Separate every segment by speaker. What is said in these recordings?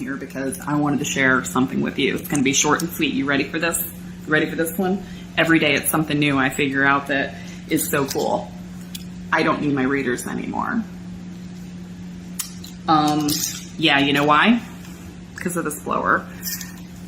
Speaker 1: here because I wanted to share something with you. It's going to be short and sweet. You ready for this? Ready for this one? Every day it's something new I figure out that is so cool. I don't need my readers anymore. Yeah, you know why? Because of this blower.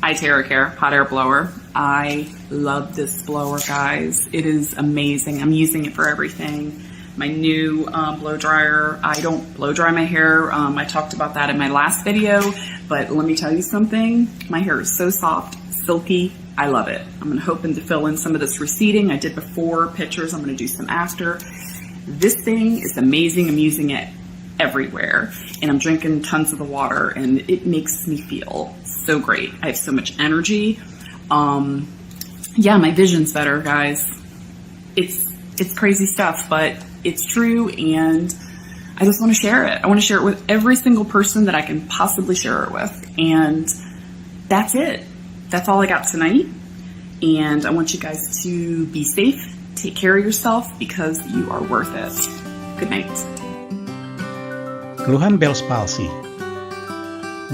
Speaker 1: iTerracare hot air blower. I love this blower, guys. It is amazing. I'm using it for everything. My new blow dryer. I don't blow dry my hair. I talked about that in my last video, but let me tell you something. My hair is so soft, silky. I love it. I'm hoping to fill in some of this receding. I did before pictures. I'm going to do some after. This thing is amazing. I'm using it everywhere, and I'm drinking tons of the water, and it makes me feel so great. I have so much energy. Yeah, my vision's better, guys. It's crazy stuff, but it's true, and I just want to share it. I want to share it with every single person that I can possibly share it with, and that's it. That's all I got tonight, and I want you guys to be safe, take care of yourself, because you are worth it. Good night.
Speaker 2: Keluhan Bell's palsy.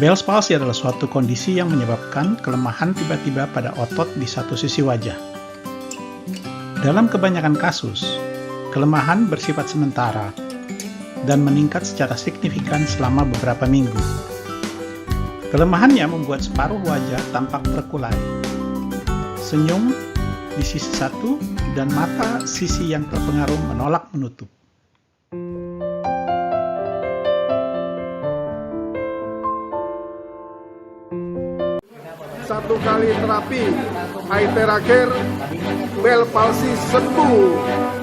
Speaker 2: Bell's palsy adalah suatu kondisi yang menyebabkan kelemahan tiba-tiba pada otot di satu sisi wajah. Dalam kebanyakan kasus, kelemahan bersifat sementara dan meningkat secara signifikan selama beberapa minggu. Kelemahannya membuat separuh wajah tampak berkulai, senyum di sisi satu, dan mata sisi yang terpengaruh menolak menutup.
Speaker 3: Satu kali terapi iTerracare Bell palsy sembuh,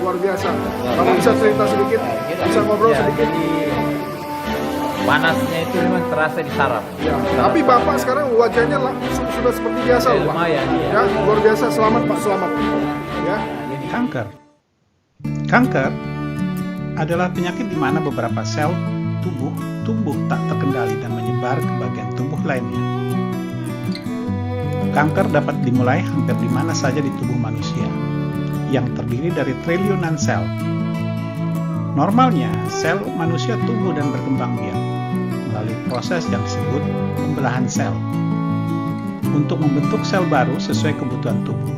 Speaker 3: luar biasa. Kamu bisa cerita sedikit, bisa ngobrol sedikit.
Speaker 4: Panasnya itu memang terasa di saraf.
Speaker 3: Ya, tapi Bapak sekarang wajahnya sudah seperti biasa,
Speaker 4: ya,
Speaker 3: Pak.
Speaker 4: lumayan, iya.
Speaker 3: Ya, luar biasa. Selamat Pak, selamat. Ya.
Speaker 2: Kanker adalah penyakit di mana beberapa sel tubuh tumbuh tak terkendali dan menyebar ke bagian tubuh lainnya. Kanker dapat dimulai hampir di mana saja di tubuh manusia, yang terdiri dari triliunan sel. Normalnya, sel manusia tumbuh dan berkembang biak melalui proses yang disebut pembelahan sel untuk membentuk sel baru sesuai kebutuhan tubuh.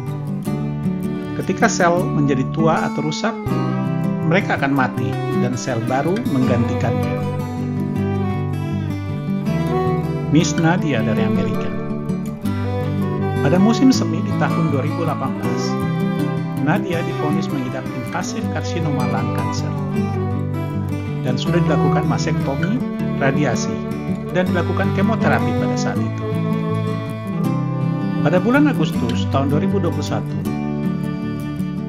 Speaker 2: Ketika sel menjadi tua atau rusak, mereka akan mati dan sel baru menggantikannya. Miss Nadia dari Amerika. Pada musim semi di tahun 2018, Nadia divonis mengidap invasif karsinoma lung cancer dan sudah dilakukan masektomi, radiasi, dan dilakukan kemoterapi pada saat itu. Pada bulan Agustus tahun 2021,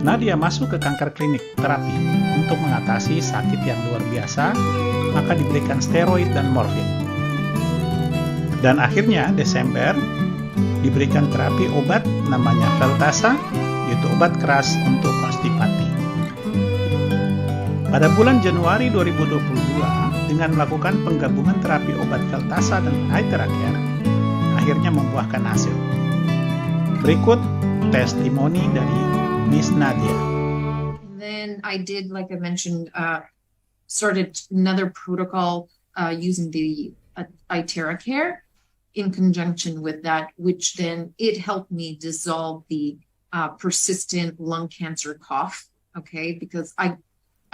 Speaker 2: Nadia masuk ke kanker klinik terapi untuk mengatasi sakit yang luar biasa, maka diberikan steroid dan morfin. Dan akhirnya Desember diberikan terapi obat namanya Veltassa, yaitu obat keras untuk konstipasi. Pada bulan Januari 2022, dengan melakukan penggabungan terapi obat Veltassa dan iTerracare, akhirnya membuahkan hasil. Berikut testimoni dari Miss Nadia.
Speaker 5: And then I did, like I mentioned, started another protocol using the iTerracare in conjunction with that, which then it helped me dissolve the persistent lung cancer cough. Okay, because I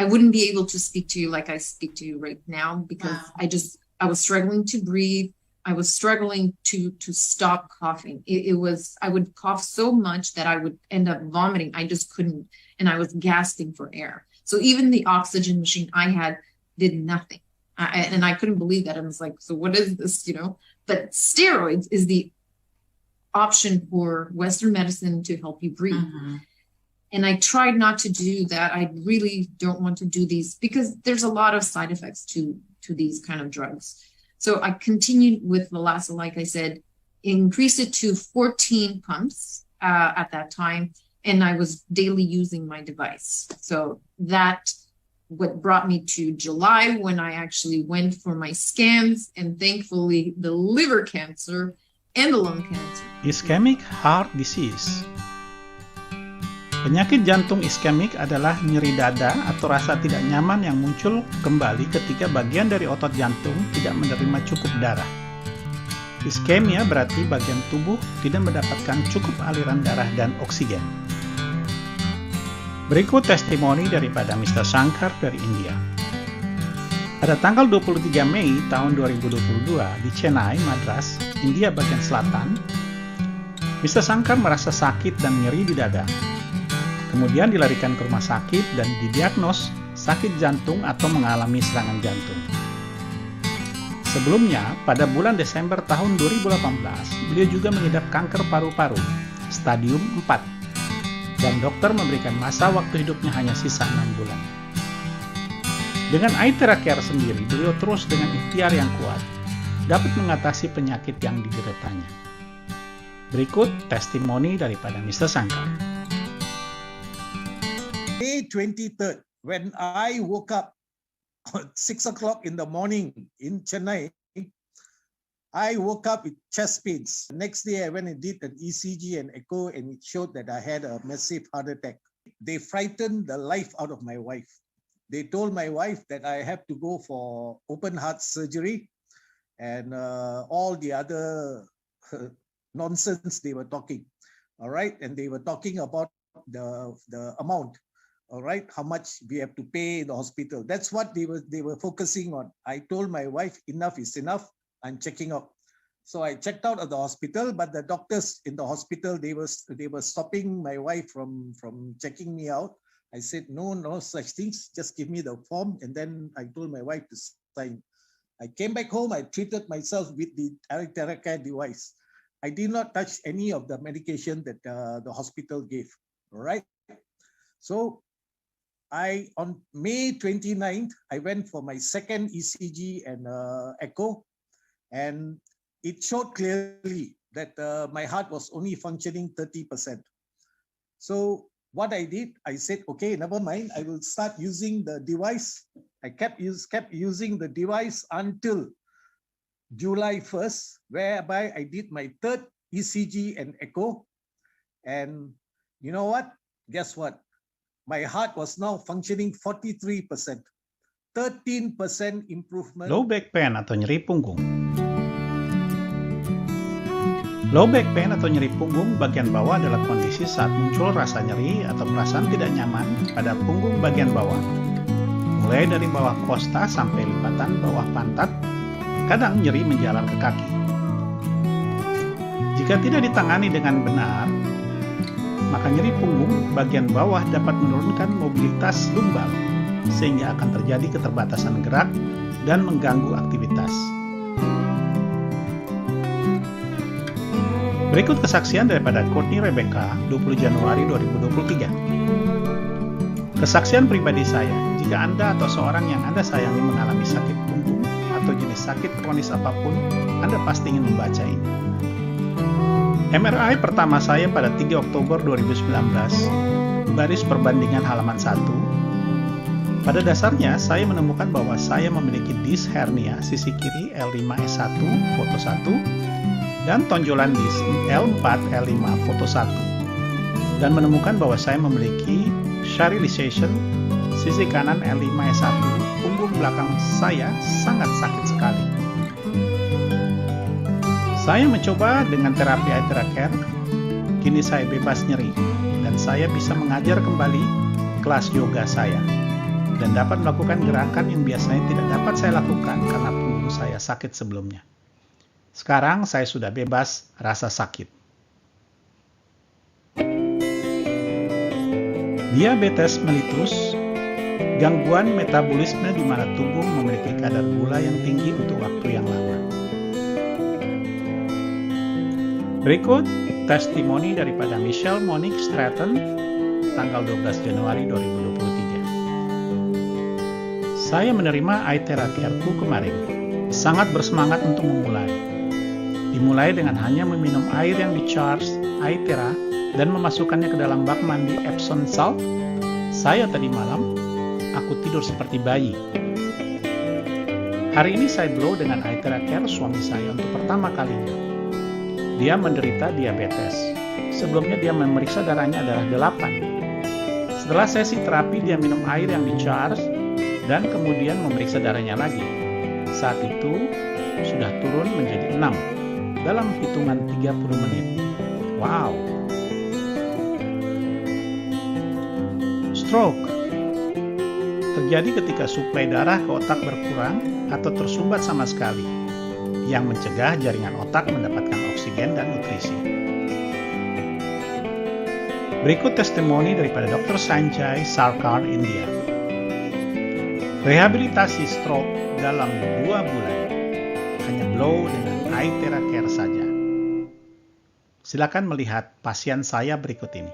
Speaker 5: wouldn't be able to speak to you like I speak to you right now because I was struggling to breathe. I was struggling to stop coughing. I would cough so much that I would end up vomiting. I just couldn't, and I was gasping for air. So even the oxygen machine I had did nothing. And I couldn't believe that. I was like, so what is this, But steroids is the option for Western medicine to help you breathe. Mm-hmm. And I tried not to do that. I really don't want to do these because there's a lot of side effects to these kind of drugs. So I continued with Veltassa, like I said, increased it to 14 pumps at that time. And I was daily using my device. So that what brought me to July when I actually went for my scans, and thankfully the liver cancer and the lung cancer.
Speaker 2: Ischemic heart disease. Penyakit jantung iskemik adalah nyeri dada atau rasa tidak nyaman yang muncul kembali ketika bagian dari otot jantung tidak menerima cukup darah. Iskemia berarti bagian tubuh tidak mendapatkan cukup aliran darah dan oksigen. Berikut testimoni daripada Mr. Shankar dari India. Pada tanggal 23 Mei tahun 2022 di Chennai, Madras, India bagian selatan, Mr. Shankar merasa sakit dan nyeri di dada. Kemudian dilarikan ke rumah sakit dan didiagnos sakit jantung atau mengalami serangan jantung. Sebelumnya, pada bulan Desember tahun 2018, beliau juga mengidap kanker paru-paru, stadium 4, dan dokter memberikan masa waktu hidupnya hanya sisa 6 bulan. Dengan Aithera Care sendiri, beliau terus dengan ikhtiar yang kuat, dapat mengatasi penyakit yang dideritanya. Berikut testimoni daripada Mr. Shankar.
Speaker 6: May 23rd, when I woke up at 6 o'clock in the morning in Chennai, I woke up with chest pains. The next day, I went and did an ECG and echo, and it showed that I had a massive heart attack. They frightened the life out of my wife. They told my wife that I have to go for open heart surgery and all the other nonsense they were talking. All right, and they were talking about the amount. All right, how much we have to pay in the hospital. That's what they were focusing on. I told my wife, enough is enough. I'm checking out. So I checked out of the hospital, but the doctors in the hospital, they were stopping my wife from checking me out. I said, no such things. Just give me the form. And then I told my wife to sign. I came back home. I treated myself with the Aithera Care device. I did not touch any of the medication that the hospital gave. All right. So on May 29th, I went for my second ECG and echo, and it showed clearly that my heart was only functioning 30%. So what I did, I said, okay, never mind. I will start using the device. I kept using the device until July 1st, whereby I did my third ECG and echo. And you know what? Guess what? My heart was now functioning 43%. 13% improvement.
Speaker 2: Low back pain atau nyeri punggung. Low back pain atau nyeri punggung bagian bawah adalah kondisi saat muncul rasa nyeri atau perasaan tidak nyaman pada punggung bagian bawah. Mulai dari bawah kosta sampai lipatan bawah pantat, kadang nyeri menjalar ke kaki. Jika tidak ditangani dengan benar, maka nyeri punggung bagian bawah dapat menurunkan mobilitas lumbal, sehingga akan terjadi keterbatasan gerak dan mengganggu aktivitas. Berikut kesaksian daripada Courtney Rebecca, 20 Januari 2023. Kesaksian pribadi saya, jika Anda atau seorang yang Anda sayangi mengalami sakit punggung atau jenis sakit kronis apapun, Anda pasti ingin membaca ini. MRI pertama saya pada 3 Oktober 2019, baris perbandingan halaman 1. Pada dasarnya, saya menemukan bahwa saya memiliki disk hernia sisi kiri L5S1 foto 1 dan tonjolan disk L4-L5 foto 1, dan menemukan bahwa saya memiliki Sharilization sisi kanan L5S1, punggung belakang saya sangat sakit sekali. Saya mencoba dengan terapi Aithera Care, kini saya bebas nyeri, dan saya bisa mengajar kembali kelas yoga saya, dan dapat melakukan gerakan yang biasanya tidak dapat saya lakukan karena punggung saya sakit sebelumnya. Sekarang saya sudah bebas rasa sakit. Diabetes mellitus, gangguan metabolisme di mana tubuh memiliki kadar gula yang tinggi untuk waktu yang lama. Berikut testimoni daripada Michelle Monique Stratton, tanggal 12 Januari 2023. Saya menerima Aithera Care-ku kemarin. Sangat bersemangat untuk memulai. Dimulai dengan hanya meminum air yang di-charge Aithera dan memasukkannya ke dalam bak mandi Epsom salt. Saya tadi malam, aku tidur seperti bayi. Hari ini saya blow dengan Aithera Care suami saya untuk pertama kalinya. Dia menderita diabetes. Sebelumnya dia memeriksa darahnya adalah 8. Setelah sesi terapi dia minum air yang di-charge dan kemudian memeriksa darahnya lagi. Saat itu sudah turun menjadi 6. dalam hitungan 30 menit. Wow! Stroke terjadi ketika suplai darah ke otak berkurang atau tersumbat sama sekali, yang mencegah jaringan otak mendapatkan oksigen dan nutrisi. Berikut testimoni daripada Dr. Sanjay Sarkar, India. Rehabilitasi stroke dalam 2 bulan, hanya blow dengan iTera Care saja. Silakan melihat pasien saya berikut ini.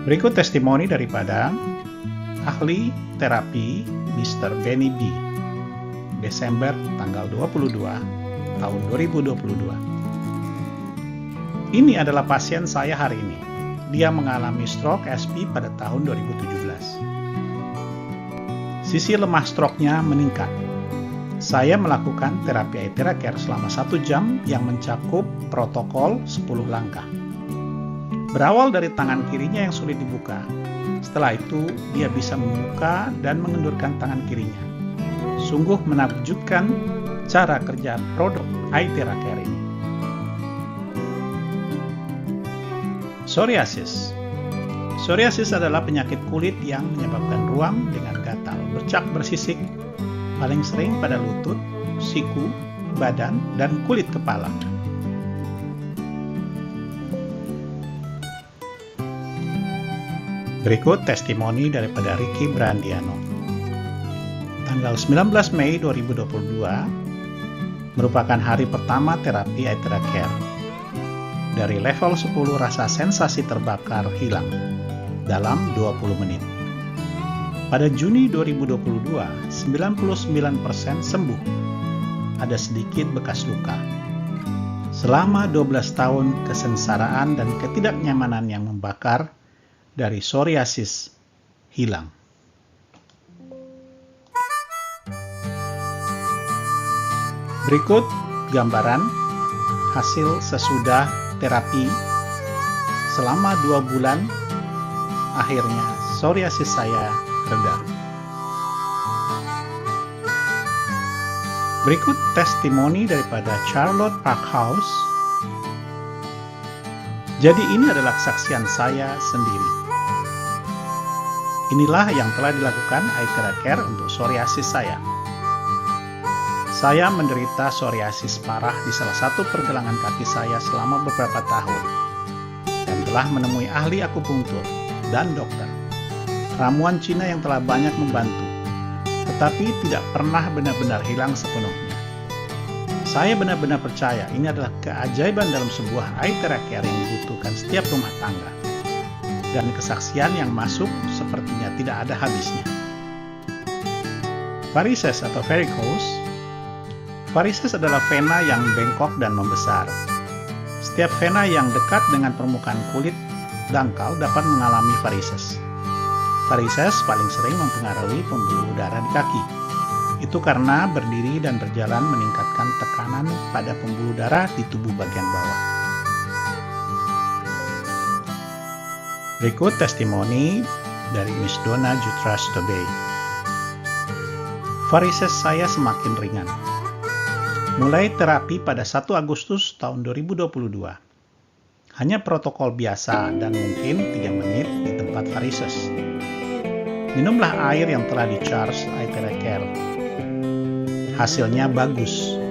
Speaker 2: Berikut testimoni daripada ahli terapi Mr. Benny B. Desember tanggal 22 tahun 2022. Ini adalah pasien saya hari ini. Dia mengalami stroke SP pada tahun 2017. Sisi lemah stroke-nya meningkat. Saya melakukan terapi iTera Care selama 1 jam yang mencakup protokol 10 langkah. Berawal dari tangan kirinya yang sulit dibuka. Setelah itu, dia bisa membuka dan mengendurkan tangan kirinya. Sungguh menakjubkan cara kerja produk iTera Care ini. Psoriasis. Psoriasis adalah penyakit kulit yang menyebabkan ruam dengan gatal, bercak bersisik, paling sering pada lutut, siku, badan, dan kulit kepala. Berikut testimoni daripada Ricky Brandiano. Tanggal 19 Mei 2022 merupakan hari pertama terapi iTera Care. Dari level 10 rasa sensasi terbakar hilang dalam 20 menit. Pada Juni 2022, 99% sembuh. Ada sedikit bekas luka. Selama 12 tahun kesengsaraan dan ketidaknyamanan yang membakar dari psoriasis hilang. Berikut gambaran hasil sesudah terapi selama 2 bulan. Akhirnya psoriasis saya reda. Berikut testimoni daripada Charlotte Parkhouse. Jadi ini adalah kesaksian saya sendiri. Inilah yang telah dilakukan iTera Care untuk psoriasis saya. Saya menderita psoriasis parah di salah satu pergelangan kaki saya selama beberapa tahun dan telah menemui ahli akupunktur dan dokter. Ramuan Cina yang telah banyak membantu, tetapi tidak pernah benar-benar hilang sepenuhnya. Saya benar-benar percaya ini adalah keajaiban dalam sebuah iTera Care yang dibutuhkan setiap rumah tangga. Dan kesaksian yang masuk sepertinya tidak ada habisnya. Varises atau varicose. Varises adalah vena yang bengkok dan membesar. Setiap vena yang dekat dengan permukaan kulit dangkal dapat mengalami varises. Varises paling sering mempengaruhi pembuluh darah di kaki. Itu karena berdiri dan berjalan meningkatkan tekanan pada pembuluh darah di tubuh bagian bawah. Berikut testimoni dari Miss Donna Jutras Tobey. Varises saya semakin ringan. Mulai terapi pada 1 Agustus tahun 2022. Hanya protokol biasa dan mungkin 3 menit di tempat varises. Minumlah air yang telah di-charge iTera Care. Hasilnya bagus.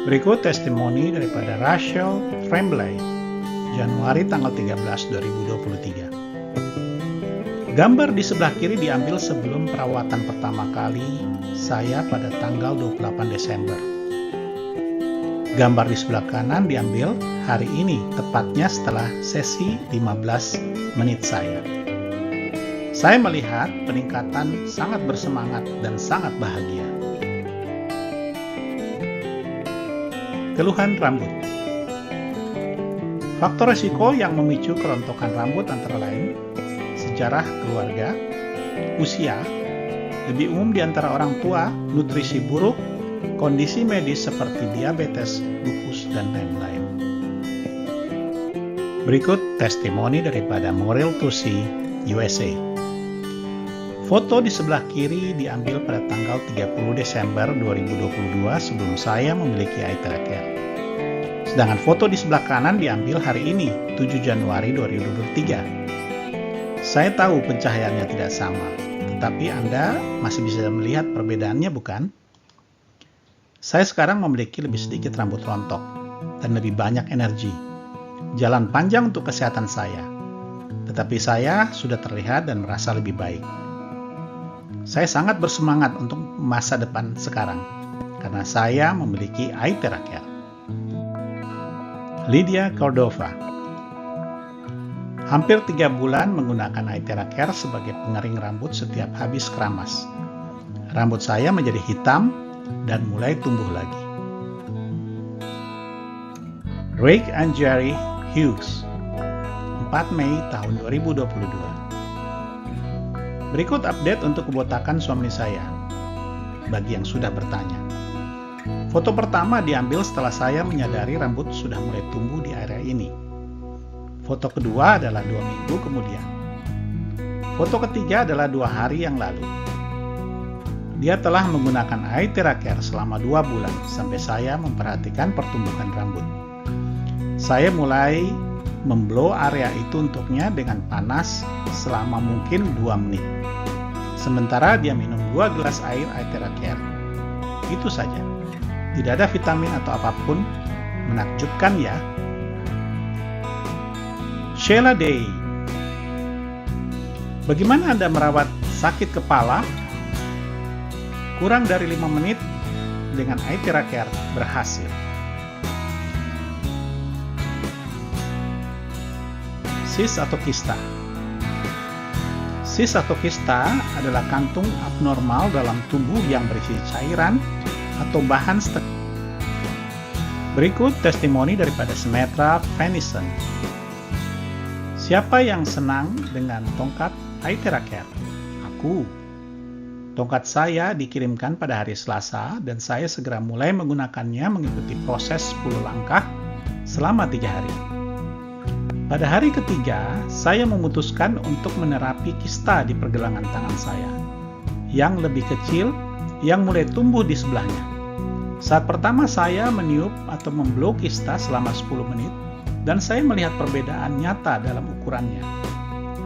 Speaker 2: Berikut testimoni daripada Rachel Tremblay, Januari tanggal 13, 2023. Gambar di sebelah kiri diambil sebelum perawatan pertama kali saya pada tanggal 28 Desember. Gambar di sebelah kanan diambil hari ini, tepatnya setelah sesi 15 menit saya. Saya melihat peningkatan sangat bersemangat dan sangat bahagia. Keluhan rambut. Faktor resiko yang memicu kerontokan rambut antara lain sejarah keluarga, usia, lebih umum di antara orang tua, nutrisi buruk, kondisi medis seperti diabetes, lupus, dan lain-lain. Berikut testimoni daripada Morel Tusi, USA. Foto di sebelah kiri diambil pada tanggal 30 Desember 2022 sebelum saya memiliki Aithera Care. Sedangkan foto di sebelah kanan diambil hari ini, 7 Januari 2023. Saya tahu pencahayaannya tidak sama, tetapi Anda masih bisa melihat perbedaannya, bukan? Saya sekarang memiliki lebih sedikit rambut rontok dan lebih banyak energi. Jalan panjang untuk kesehatan saya, tetapi saya sudah terlihat dan merasa lebih baik. Saya sangat bersemangat untuk masa depan sekarang, karena saya memiliki Aithera Care. Lydia Cordova. Hampir 3 bulan menggunakan Aithera Care sebagai pengering rambut setiap habis keramas. Rambut saya menjadi hitam dan mulai tumbuh lagi. Rick and Jerry Hughes, 4 Mei tahun 2022. Berikut update untuk kebotakan suami saya, bagi yang sudah bertanya. Foto pertama diambil setelah saya menyadari rambut sudah mulai tumbuh di area ini. Foto kedua adalah 2 minggu kemudian. Foto ketiga adalah 2 hari yang lalu. Dia telah menggunakan Aithera Care selama 2 bulan sampai saya memperhatikan pertumbuhan rambut. Saya mulai memblow area itu untuknya dengan panas selama mungkin 2 menit. Sementara dia minum 2 gelas air Aithera Care. Itu saja. Tidak ada vitamin atau apapun. Menakjubkan ya. Sheila Day. Bagaimana Anda merawat sakit kepala? Kurang dari 5 menit dengan Aithera Care berhasil. Sis atau kista. Sis atau kista adalah kantung abnormal dalam tubuh yang berisi cairan atau bahan Berikut testimoni daripada Sumatra Venison. Siapa yang senang dengan tongkat Aithera Care? Aku. Tongkat saya dikirimkan pada hari Selasa dan saya segera mulai menggunakannya mengikuti proses 10 langkah selama 3 hari. Pada hari ketiga, saya memutuskan untuk menerapi kista di pergelangan tangan saya, yang lebih kecil, yang mulai tumbuh di sebelahnya. Saat pertama saya meniup atau memblow kista selama 10 menit, dan saya melihat perbedaan nyata dalam ukurannya.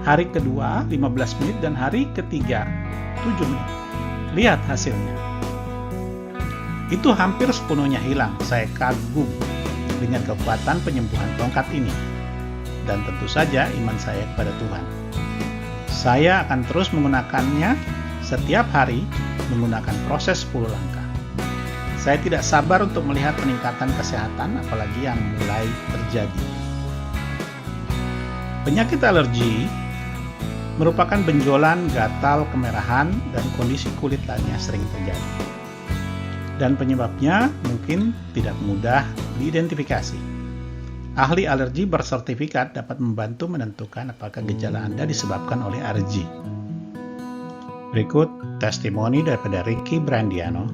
Speaker 2: Hari kedua, 15 menit, dan hari ketiga, 7 menit. Lihat hasilnya. Itu hampir sepenuhnya hilang. Saya kagum dengan kekuatan penyembuhan tongkat ini. Dan tentu saja iman saya kepada Tuhan. Saya akan terus menggunakannya setiap hari menggunakan proses 10 langkah. Saya tidak sabar untuk melihat peningkatan kesehatan apalagi yang mulai terjadi. Penyakit alergi merupakan benjolan, gatal, kemerahan, dan kondisi kulit lainnya sering terjadi. Dan penyebabnya mungkin tidak mudah diidentifikasi. Ahli alergi bersertifikat dapat membantu menentukan apakah gejala Anda disebabkan oleh alergi. Berikut testimoni daripada Ricky Brandiano.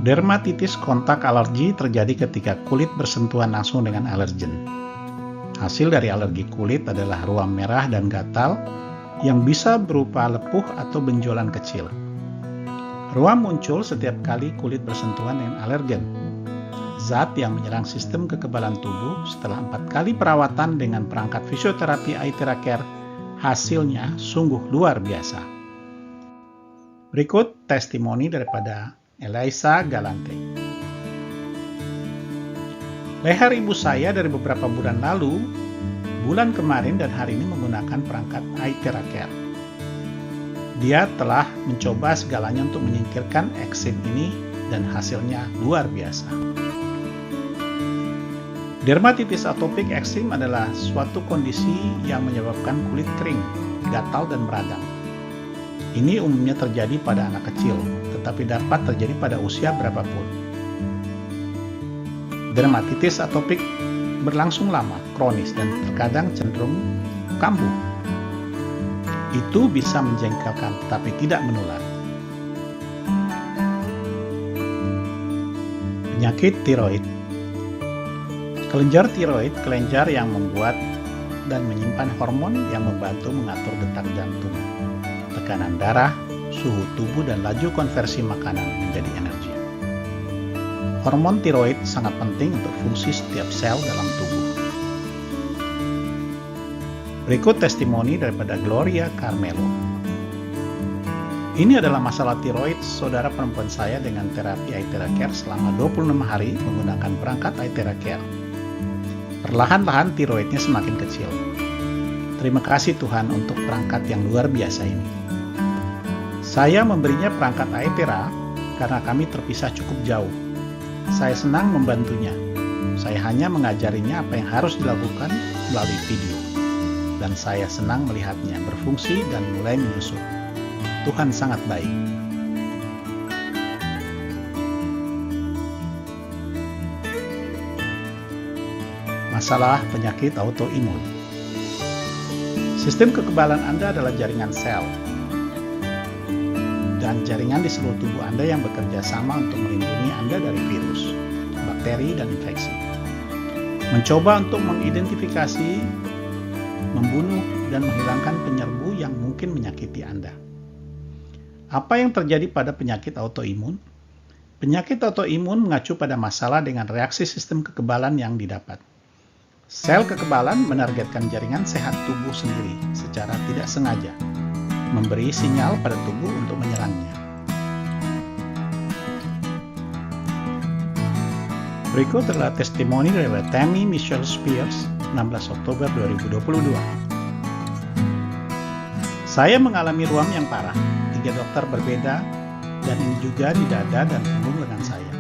Speaker 2: Dermatitis kontak alergi terjadi ketika kulit bersentuhan langsung dengan alergen. Hasil dari alergi kulit adalah ruam merah dan gatal yang bisa berupa lepuh atau benjolan kecil. Ruam muncul setiap kali kulit bersentuhan dengan alergen. Zat yang menyerang sistem kekebalan tubuh setelah 4 kali perawatan dengan perangkat fisioterapi Aithera Care, hasilnya sungguh luar biasa. Berikut testimoni daripada Elisa Galante. Leher ibu saya dari beberapa bulan lalu, bulan kemarin dan hari ini menggunakan perangkat Aithera Care. Dia telah mencoba segalanya untuk menyingkirkan eksim ini dan hasilnya luar biasa. Dermatitis atopik eksim adalah suatu kondisi yang menyebabkan kulit kering, gatal, dan meradang. Ini umumnya terjadi pada anak kecil, tetapi dapat terjadi pada usia berapapun. Dermatitis atopik berlangsung lama, kronis, dan terkadang cenderung kambuh. Itu bisa menjengkelkan, tapi tidak menular. Penyakit tiroid. Kelenjar tiroid, kelenjar yang membuat dan menyimpan hormon yang membantu mengatur detak jantung, tekanan darah, suhu tubuh, dan laju konversi makanan menjadi energi. Hormon tiroid sangat penting untuk fungsi setiap sel dalam tubuh. Berikut testimoni daripada Gloria Carmelo. Ini adalah masalah tiroid saudara perempuan saya dengan terapi Aithera Care selama 26 hari menggunakan perangkat Aithera Care. Perlahan-lahan tiroidnya semakin kecil. Terima kasih Tuhan untuk perangkat yang luar biasa ini. Saya memberinya perangkat Aithera karena kami terpisah cukup jauh. Saya senang membantunya. Saya hanya mengajarinya apa yang harus dilakukan melalui video. Dan saya senang melihatnya berfungsi dan mulai menyusut. Tuhan sangat baik. Masalah penyakit autoimun. Sistem kekebalan Anda adalah jaringan sel dan jaringan di seluruh tubuh Anda yang bekerja sama untuk melindungi Anda dari virus, bakteri, dan infeksi. Mencoba untuk mengidentifikasi, membunuh, dan menghilangkan penyerbu yang mungkin menyakiti Anda. Apa yang terjadi pada penyakit autoimun? Penyakit autoimun mengacu pada masalah dengan reaksi sistem kekebalan yang didapat. Sel kekebalan menargetkan jaringan sehat tubuh sendiri secara tidak sengaja, memberi sinyal pada tubuh untuk menyerangnya. Berikut adalah testimoni dari Tammy Michelle Spears, 16 Oktober 2022. Saya mengalami ruam yang parah. 3 dokter berbeda, dan ini juga di dada dan punggung lengan saya.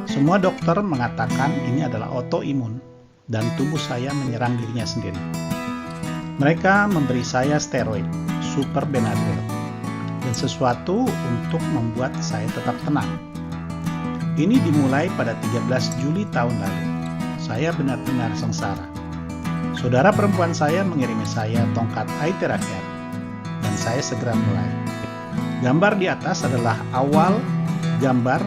Speaker 2: Semua dokter mengatakan ini adalah autoimun, dan tubuh saya menyerang dirinya sendiri. Mereka memberi saya steroid, super Benadryl, dan sesuatu untuk membuat saya tetap tenang. Ini dimulai pada 13 Juli tahun lalu. Saya benar-benar sengsara. Saudara perempuan saya mengirimi saya tongkat Aithera Care, dan saya segera mulai. Gambar di atas adalah awal gambar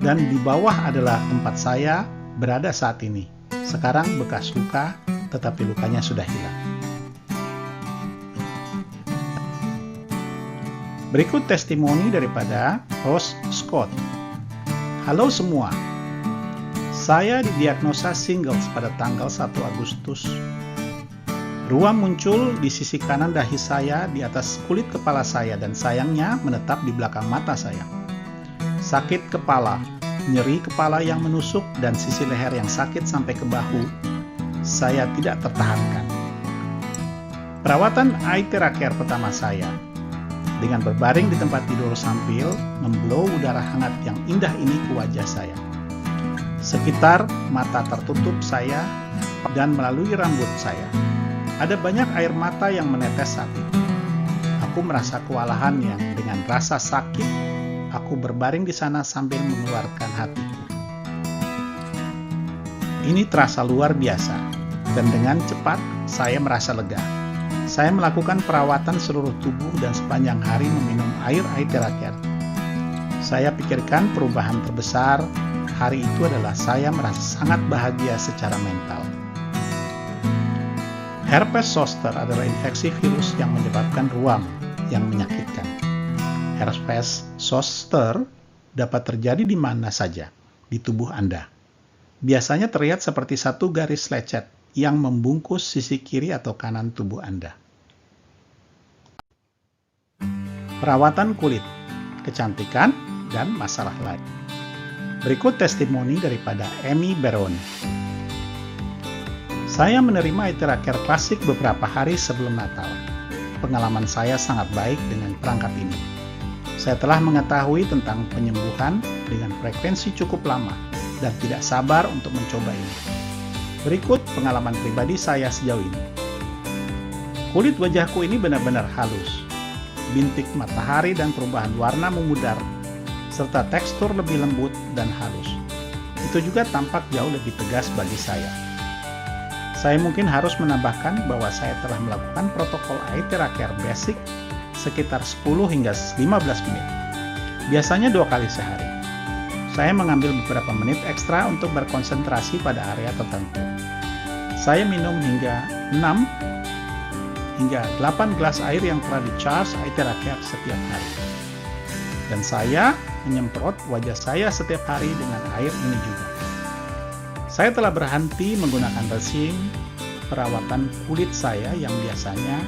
Speaker 2: dan di bawah adalah tempat saya berada saat ini. Sekarang bekas luka, tetapi lukanya sudah hilang. Berikut testimoni daripada host Scott. Halo semua, saya didiagnosa shingles pada tanggal 1 Agustus. Ruam muncul di sisi kanan dahi saya, di atas kulit kepala saya, dan sayangnya menetap di belakang mata saya. Sakit kepala, nyeri kepala yang menusuk, dan sisi leher yang sakit sampai ke bahu. Saya tidak tertahankan. Perawatan Aithera Care pertama saya, dengan berbaring di tempat tidur sambil memblow udara hangat yang indah ini ke wajah saya. Sekitar mata tertutup saya dan melalui rambut saya. Ada banyak air mata yang menetes saat itu. Aku merasa kewalahan yang dengan rasa sakit, aku berbaring di sana sambil mengeluarkan hatiku. Ini terasa luar biasa, dan dengan cepat saya merasa lega. Saya melakukan perawatan seluruh tubuh dan sepanjang hari meminum air Aithera Care. Saya pikirkan perubahan terbesar hari itu adalah saya merasa sangat bahagia secara mental. Herpes zoster adalah infeksi virus yang menyebabkan ruam yang menyakitkan. Herpes zoster dapat terjadi di mana saja di tubuh Anda. Biasanya terlihat seperti satu garis lecet yang membungkus sisi kiri atau kanan tubuh Anda. Perawatan kulit, kecantikan, dan masalah lain. Berikut testimoni daripada Amy Barone. Saya menerima Aithera Care klasik beberapa hari sebelum Natal. Pengalaman saya sangat baik dengan perangkat ini. Saya telah mengetahui tentang penyembuhan dengan frekuensi cukup lama dan tidak sabar untuk mencoba ini. Berikut pengalaman pribadi saya sejauh ini. Kulit wajahku ini benar-benar halus. Bintik matahari dan perubahan warna memudar, serta tekstur lebih lembut dan halus. itu juga tampak jauh lebih tegas bagi saya. Saya mungkin harus menambahkan bahwa saya telah melakukan protokol Aithera Care Basic sekitar 10 hingga 15 menit. Biasanya 2 kali sehari. Saya mengambil beberapa menit ekstra untuk berkonsentrasi pada area tertentu. Saya minum hingga 6 hingga 8 gelas air yang telah di-charge Aithera Care setiap hari. Dan saya menyemprot wajah saya setiap hari dengan air ini juga. Saya telah berhenti menggunakan resin perawatan kulit saya yang biasanya,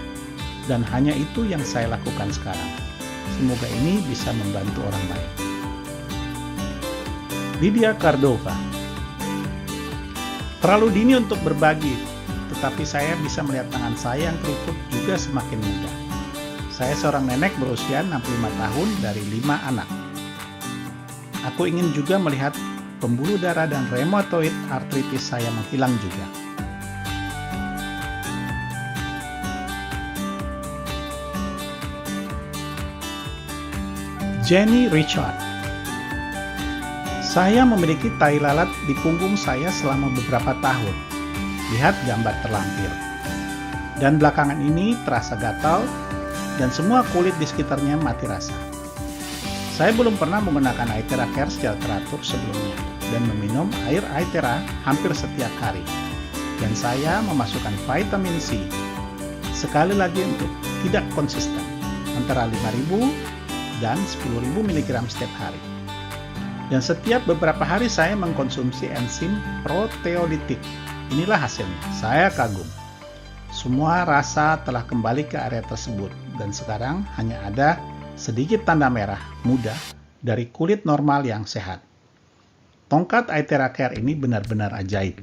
Speaker 2: dan hanya itu yang saya lakukan sekarang. Semoga ini bisa membantu orang lain. Lydia Cardova. Terlalu dini untuk berbagi, tetapi saya bisa melihat tangan saya yang keriput juga semakin muda. Saya seorang nenek berusia 65 tahun dari 5 anak. Aku ingin juga melihat pembuluh darah dan rheumatoid arthritis saya menghilang juga. Jenny Richard. Saya memiliki tai lalat di punggung saya selama beberapa tahun. Lihat gambar terlampir. Dan belakangan ini terasa gatal dan semua kulit di sekitarnya mati rasa. Saya belum pernah menggunakan Aithera Care secara teratur sebelumnya dan meminum air Aithera hampir setiap hari. Dan saya memasukkan vitamin C. Sekali lagi untuk tidak konsisten, antara 5.000 dan 10.000 mg setiap hari. Dan setiap beberapa hari saya mengkonsumsi enzim proteolitik. Inilah hasilnya. Saya kagum. Semua rasa telah kembali ke area tersebut dan sekarang hanya ada sedikit tanda merah muda dari kulit normal yang sehat. Tongkat Aithera Care ini benar-benar ajaib.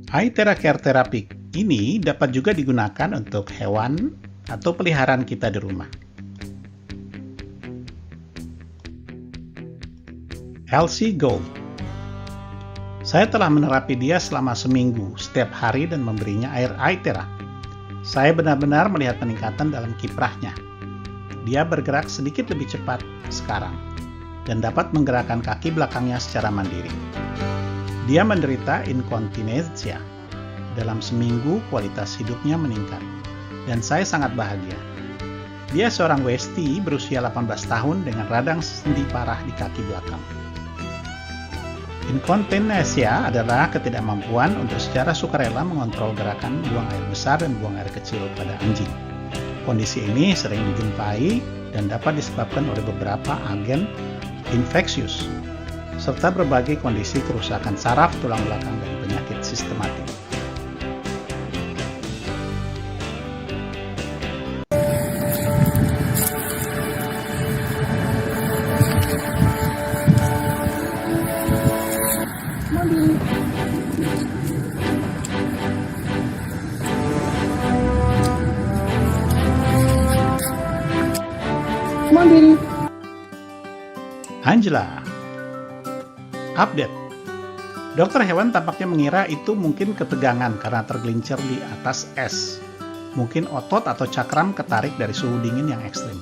Speaker 2: Aithera Care Therapy ini dapat juga digunakan untuk hewan atau peliharaan kita di rumah. Elsie Gold. Saya telah menerapi dia selama seminggu setiap hari dan memberinya air Aithera. Saya benar-benar melihat peningkatan dalam kiprahnya. Dia bergerak sedikit lebih cepat sekarang dan dapat menggerakkan kaki belakangnya secara mandiri. Dia menderita inkontinensia. Dalam seminggu kualitas hidupnya meningkat dan saya sangat bahagia. Dia seorang Westi berusia 18 tahun dengan radang sendi parah di kaki belakang. Inkontinensia adalah ketidakmampuan untuk secara sukarela mengontrol gerakan buang air besar dan buang air kecil pada anjing. Kondisi ini sering dijumpai dan dapat disebabkan oleh beberapa agen infeksius, serta berbagai kondisi kerusakan saraf, tulang belakang, dan penyakit sistematik. Angela. Update. Dokter hewan tampaknya mengira itu mungkin ketegangan karena tergelincir di atas es. Mungkin otot atau cakram ketarik dari suhu dingin yang ekstrim.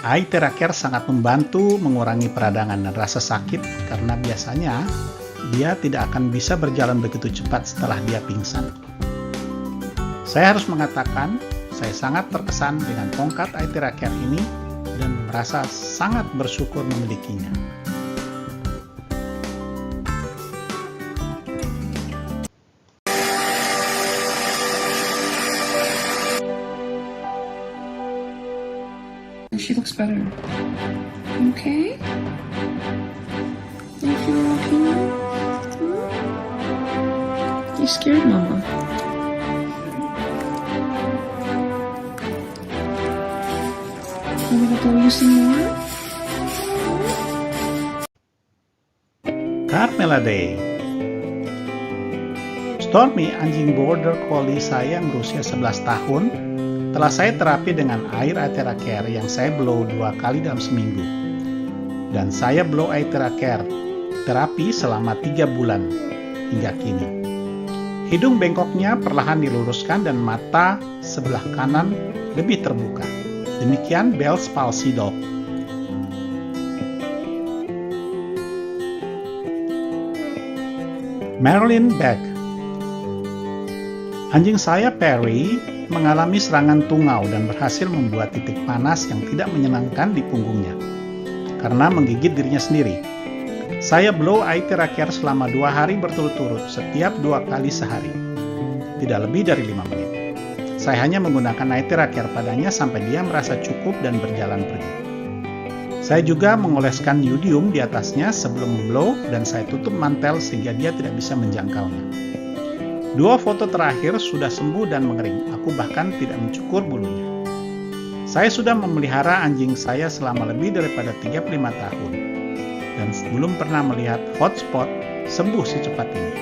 Speaker 2: Aithera Care sangat membantu mengurangi peradangan dan rasa sakit karena biasanya dia tidak akan bisa berjalan begitu cepat setelah dia pingsan. Saya harus mengatakan, saya sangat terkesan dengan tongkat Aithera Care ini dan merasa sangat bersyukur memilikinya.
Speaker 7: She looks better. Okay? You feel okay now? You scared Mama. Want me to blow you some more?
Speaker 2: Carmela Day. Stormy, anjing border collie saya yang berusia 11 tahun, telah saya terapi dengan air Aithera Care yang saya blow 2 kali dalam seminggu. Dan saya blow Aithera Care terapi selama 3 bulan hingga kini. Hidung bengkoknya perlahan diluruskan dan mata sebelah kanan lebih terbuka. Demikian Bell's palsy dog. Marilyn Beck. Anjing saya Perry mengalami serangan tungau dan berhasil membuat titik panas yang tidak menyenangkan di punggungnya karena menggigit dirinya sendiri. Saya blow eye theracare selama 2 hari berturut-turut setiap 2 kali sehari. Tidak lebih dari 5 menit. Saya hanya menggunakan eye theracare padanya sampai dia merasa cukup dan berjalan pergi. Saya juga mengoleskan iodium di atasnya sebelum memblow dan saya tutup mantel sehingga dia tidak bisa menjangkaunya. 2 foto terakhir sudah sembuh dan mengering. Aku bahkan tidak mencukur bulunya. Saya sudah memelihara anjing saya selama lebih daripada 35 tahun dan belum pernah melihat hotspot sembuh secepat ini.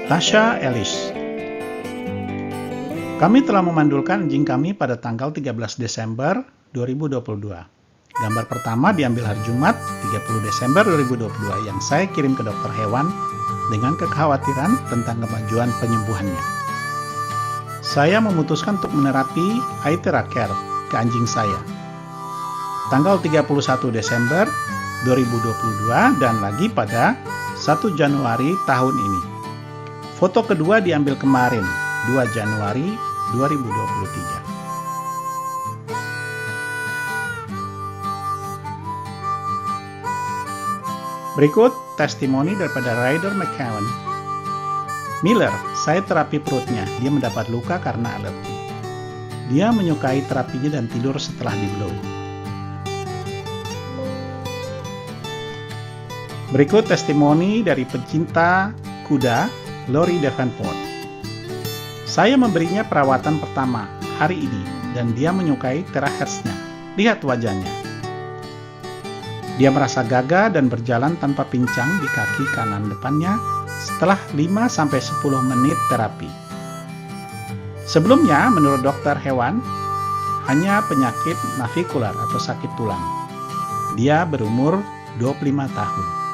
Speaker 2: Tasha Ellis. Kami telah memandulkan anjing kami pada tanggal 13 Desember 2022. Gambar pertama diambil hari Jumat 30 Desember 2022 yang saya kirim ke dokter hewan dengan kekhawatiran tentang kemajuan penyembuhannya. Saya memutuskan untuk menerapi eye theracare ke anjing saya. Tanggal 31 Desember 2022 dan lagi pada 1 Januari tahun ini. Foto kedua diambil kemarin, 2 Januari 2023. Berikut testimoni daripada Ryder McCowan. Miller, saya terapi perutnya. Dia mendapat luka karena alergi. Dia menyukai terapinya dan tidur setelah di-blow. Berikut testimoni dari pecinta kuda, Lori Davenport. Saya memberinya perawatan pertama hari ini dan dia menyukai terakhirnya. Lihat wajahnya. Dia merasa gagah dan berjalan tanpa pincang di kaki kanan depannya setelah 5-10 menit terapi. Sebelumnya, menurut dokter hewan, hanya penyakit navikular atau sakit tulang. Dia berumur 25 tahun.